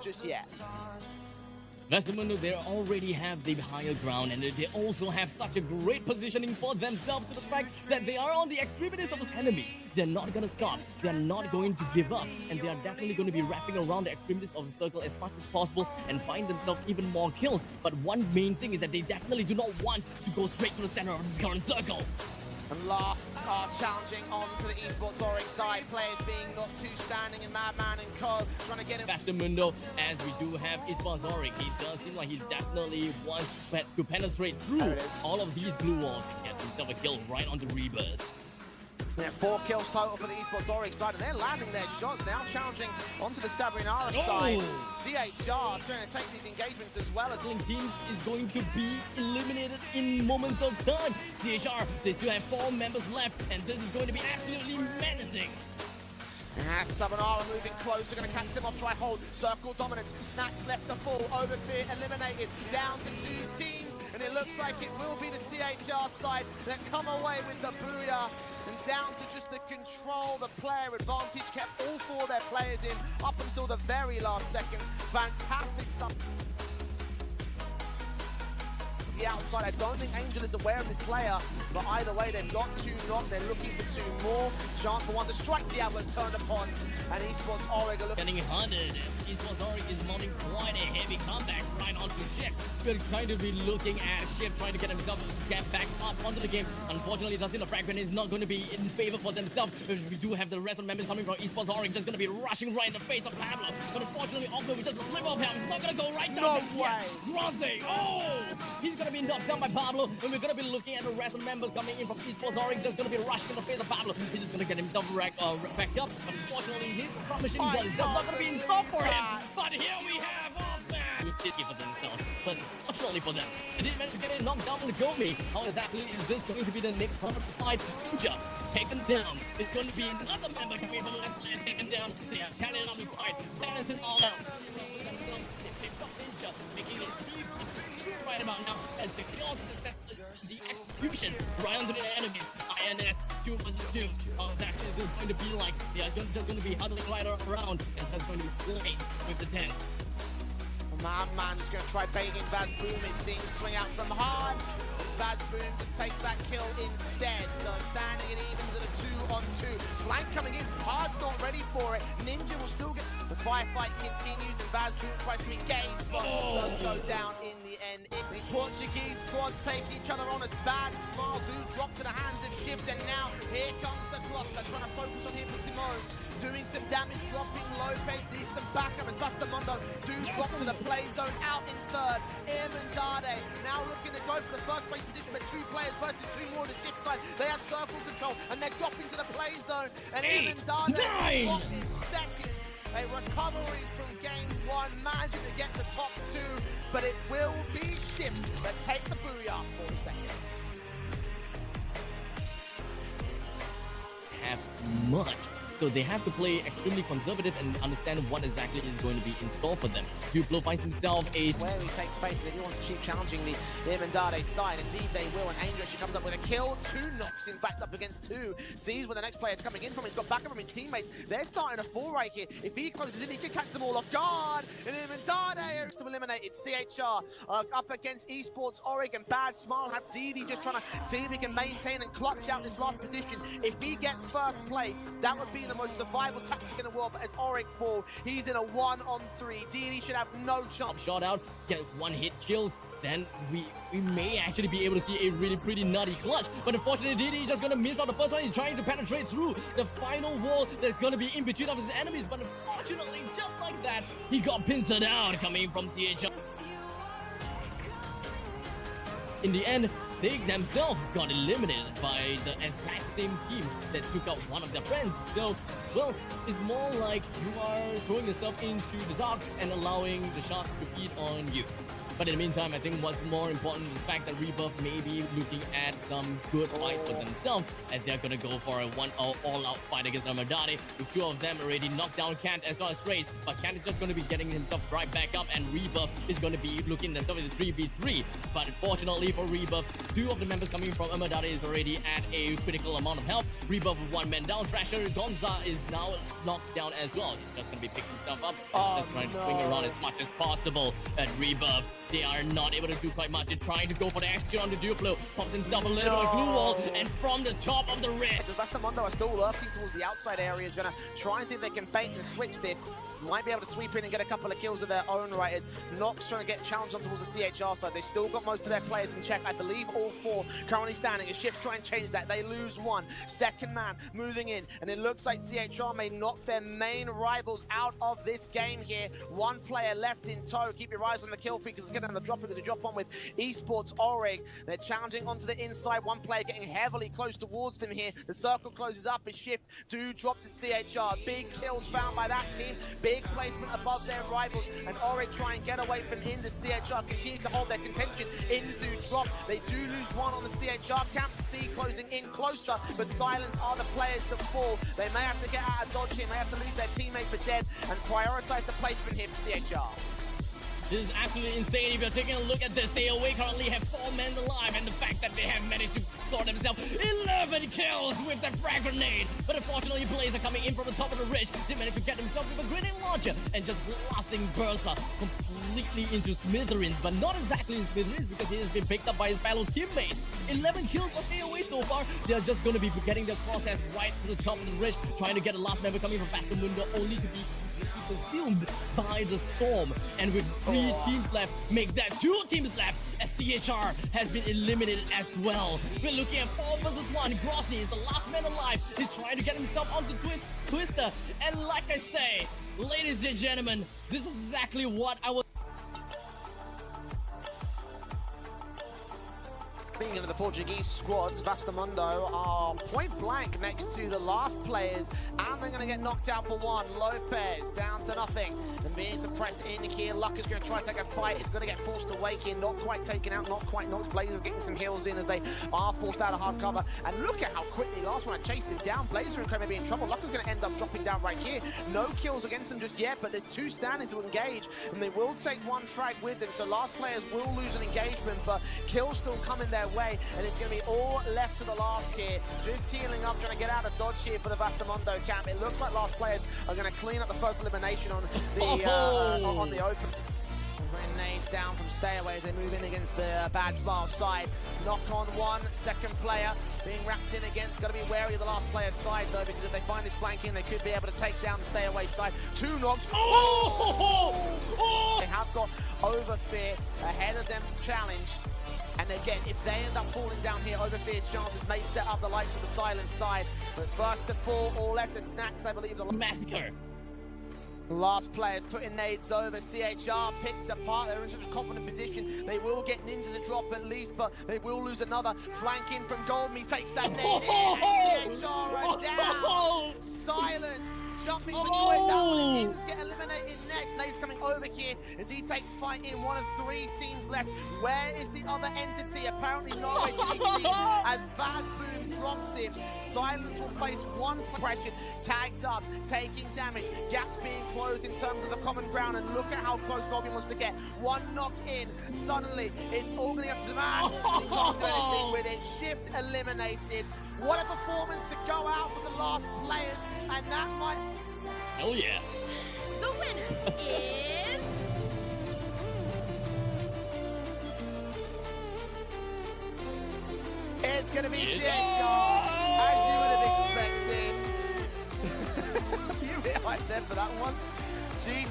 just yet. Vestermundo, they already have the higher ground, and they also have such a great positioning for themselves to the fact that they are on the extremities of the enemies. They're not going to stop. They're not going to give up, and they are definitely going to be wrapping around the extremities of the circle as much as possible and find themselves even more kills. But one main thing is that they definitely do not want to go straight to the center of this current circle. And last are challenging onto the esports Oryx side. Players being knocked to standing in Madman and Co. Trying to get him. Vestermundo, as we do have esports Oryx, he does seem like he definitely wants to penetrate through all of these blue walls and get himself a kill right onto Rebirth. Yeah, 4 kills total for the esports Oryx side, and they're landing their shots now, challenging onto the Sbornaya side. CHR trying to take these engagements as well as team is going to be eliminated in moments of time. CHR, they still have 4 members left, and this is going to be absolutely menacing. Sbornaya moving close, they're going to catch them off, try hold, circle dominance, Snacks left to fall, Overfear eliminated, down to 2 teams, and it looks like it will be the CHR side that come away with the booyah. And down to just the control, the player advantage, kept all 4 of their players in up until the very last second. Fantastic stuff. The outside, I don't think Angel is aware of this player, but either way, they've got 2 knocked, they're looking for 2 more. Chance for 1 to strike, Diablo's turned upon, and esports Oryx are getting hunted. Esports Oryx is mounting quite a heavy comeback right onto Shift. We're trying to be looking at Shift, trying to get himself get back up onto the game. Unfortunately, the fragment is not going to be in favor for themselves. We do have the rest of the members coming from esports Oryx just going to be rushing right in the face of Pablo. But unfortunately, Ogno, we just slip off him. He's not going to go right down. No way. Rosé, oh! He's going to be knocked down by Pablo, and we're going to be looking at the rest of the members coming in from esports Oryx, just going to be rushing in the face of Pablo. He's just going to get himself back up, but unfortunately, his front machine gun is just not going to be in store for him. But here we have Off-Man, who's sticky for themselves, but fortunately for them, they didn't manage to get it knocked down on the Gomi. How exactly is this going to be the next fight? Ninja taken down. It's going to be another member coming from the left side taken down. They are carrying on the fight, balancing all out. They've got Ninja making it right about now as the kills the execution right under the enemies. INS 2 vs 2. How exactly is this going to be like? They are just going to be huddling right around and just going to play with the dance. Man is going to try baiting Vaz Boom. It seems swing out from hard. Vaz Boom just takes that kill instead. So standing it evens at a 2-on-2. Flank coming in. Hard's not ready for it. Ninja will still get the firefight continues and Vaz Boom tries to engage, but does go down in the end. The Portuguese squads take each other on as bad. Smile do drop to the hands of Shift, and now here comes the cluster trying to focus on him for Simone. Doing some damage, dropping Lopez, needs some backup as Vestermundo do drop to the play zone, out in third. Emendade now looking to go for the first place position, but 2 players versus 2 more on the Shift side. They have circle control and they're dropping to the play zone, and Emendade got in second. A recovery from game 1, managing to get the top 2, but it will be Shift that take the booyah 4 seconds. Have much. So they have to play extremely conservative and understand what exactly is going to be in store for them. Duplo finds himself a... Where he takes face, and if he wants to keep challenging the Emendade side, indeed they will, and Angel actually comes up with a kill. 2 knocks, in fact, up against 2. Sees where the next player is coming in from. He's got backup from his teammates. They're starting a 4 right here. If he closes in, he can catch them all off guard. And Emendade is to eliminate it. CHR up against esports Oryx, and Bad Smile have DD just trying to see if he can maintain and clutch out this last position. If he gets first place, that would be the most survival tactic in the world, but as Oryx fall, he's in a 1-on-3. DD should have no chance. Shot out, get 1 hit kills, then we may actually be able to see a really pretty nutty clutch. But unfortunately, DD just gonna miss out the first one. He's trying to penetrate through the final wall that's gonna be in between of his enemies. But unfortunately, just like that, he got pincered out coming from CHR. In the end, they themselves got eliminated by the exact same team that took out one of their friends. So, well, it's more like you are throwing yourself into the docks and allowing the sharks to feed on you. But in the meantime, I think what's more important is the fact that Rebirth may be looking at some good fights for themselves, and they're going to go for a all-out fight against Emendade, with 2 of them already knocked down Kant as well as Trace. But Kant is just going to be getting himself right back up, and Rebirth is going to be looking themselves in the 3v3. But unfortunately for Rebirth, 2 of the members coming from Emendade is already at a critical amount of health. Rebirth with 1 man down. Thrasher Gonza is now knocked down as well. He's just gonna be picking stuff up. Oh, Just trying to swing around as much as possible. And Rebuff, they are not able to do quite much. They're trying to go for the extra on the Duplo. Pops himself a little bit of glue wall, and from the top of the red. The Vastamundo are still lurking towards the outside area. Is going to try and see if they can bait and switch this. Might be able to sweep in and get a couple of kills of their own right as Nox trying to get challenged on towards the CHR side. They've still got most of their players in check. I believe all four currently standing. A shift try and change that. They lose one. Second man moving in. And it looks like CHR may knock their main rivals out of this game here. One player left in tow. Keep your eyes on the kill feed because it's getting on the drop because they drop on with Esports Orig. They're challenging onto the inside. One player getting heavily close towards them here. The circle closes up. A shift to drop to CHR. Big kills found by that team. Big placement above their rivals, and Orig try and get away from into CHR, continue to hold their contention. Ins do drop. They do lose one on the CHR camp. C closing in closer, but Silence are the players to fall. They may have to get out of dodge here, may have to leave their teammate for dead, and prioritize the placement here for CHR. This is absolutely insane. If you're taking a look at this, they away currently have 4 men alive, and the fact that they have managed to score themselves 11 kills with the frag grenade. But unfortunately, players are coming in from the top of the ridge. They managed to get themselves with a grenade launcher and just blasting Bursa completely into smithereens, but not exactly in smithereens because he has been picked up by his fellow teammates. 11 kills for stay away so far. They are just going to be getting their crosshairs right to the top of the ridge, trying to get the last member coming from Vastamundo, only to be consumed by the storm. And with 3 teams left, make that 2 teams left as CHR has been eliminated as well. We're looking at 4 versus 1. Grosny is the last man alive. He's trying to get himself onto Twister. And like I say, ladies and gentlemen, this is exactly what I was. Speaking of the Portuguese squads, Vastamundo are point blank next to the last players, and they're going to get knocked out for 1. Lopez down to nothing and being suppressed in here. Luck is going to try to take a fight. It's going to get forced to wake in, not quite taken out, not quite knocked. Blazer getting some heals in as they are forced out of hard cover. And look at how quickly last one chased him down. Blazer and Co may be in trouble. Luck is going to end up dropping down right here. No kills against them just yet, but there's 2 standing to engage, and they will take 1 frag with them. So last players will lose an engagement, but kills still coming their way, and it's going to be all left to the last here. Just healing up, trying to get out of dodge here for the Vastamundo camp. It looks like last players are going to clean up the first elimination on the open. Grenades down from stay away as they move in against the Bad Smile side. Knock on 1, second player being wrapped in against. Got to be wary of the last player's side though, because if they find this flanking, they could be able to take down the stay away side. 2 knocks. They have got Overfear ahead of them to challenge. And again, if they end up falling down here, Overfear's chances may set up the likes of the Silence side. But first to fall, all left at Snacks, I believe. The Massacre. Last players putting nades over. CHR picked apart. They're in such a confident position. They will get Ninja to drop at least, but they will lose another. Flank in from Goldme, takes that nade in, and CHR are down. Silence jumping with the way down, and Ins get eliminated next. Nade's coming over here as he takes fight in. 1 of 3 teams left. Where is the other entity? Apparently Norway as Vazboom drops him. Silence will place 1 question, tagged up, taking damage. Gaps being closed in terms of the common ground, and look at how close Goldme wants to get. 1 knock in, suddenly it's all going up to the man. He can't do anything with it. Shift eliminated. What a performance to go out for the last players, and that might... Hell yeah. The winner is... It's going to be CHR, as you would have expected. You realize that for that one? Gee,